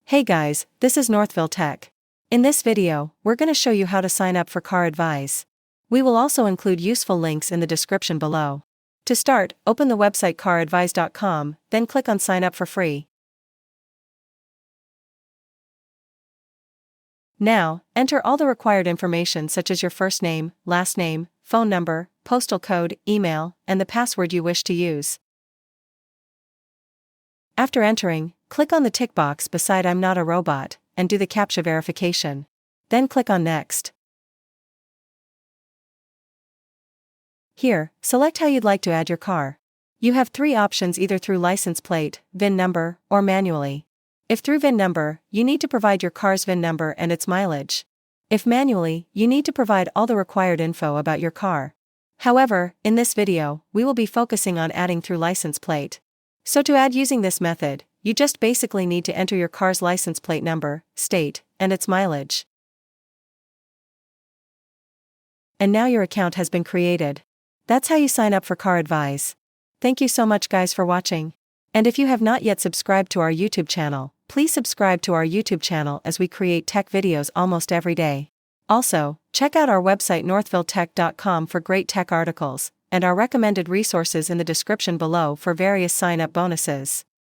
Hey guys, this is Northville Tech. In this video, we're going to show you how to sign up for CarAdvise. We will also include useful links in the description below. To start, open the website caradvise.com, then click on Sign Up for Free. Now, enter all the required information such as your first name, last name, phone number, postal code, email, and the password you wish to use. After entering, click on the tick box beside I'm not a robot, and do the CAPTCHA verification. Then click on Next. Here, select how you'd like to add your car. You have three options, either through license plate, VIN number, or manually. If through VIN number, you need to provide your car's VIN number and its mileage. If manually, you need to provide all the required info about your car. However, in this video, we will be focusing on adding through license plate. So to add using this method, you just basically need to enter your car's license plate number, state, and its mileage. And now your account has been created. That's how you sign up for CarAdvise. Thank you so much guys for watching. And if you have not yet subscribed to our YouTube channel, please subscribe to our YouTube channel as we create tech videos almost every day. Also, check out our website northvilletech.com for great tech articles, and our recommended resources in the description below for various sign-up bonuses.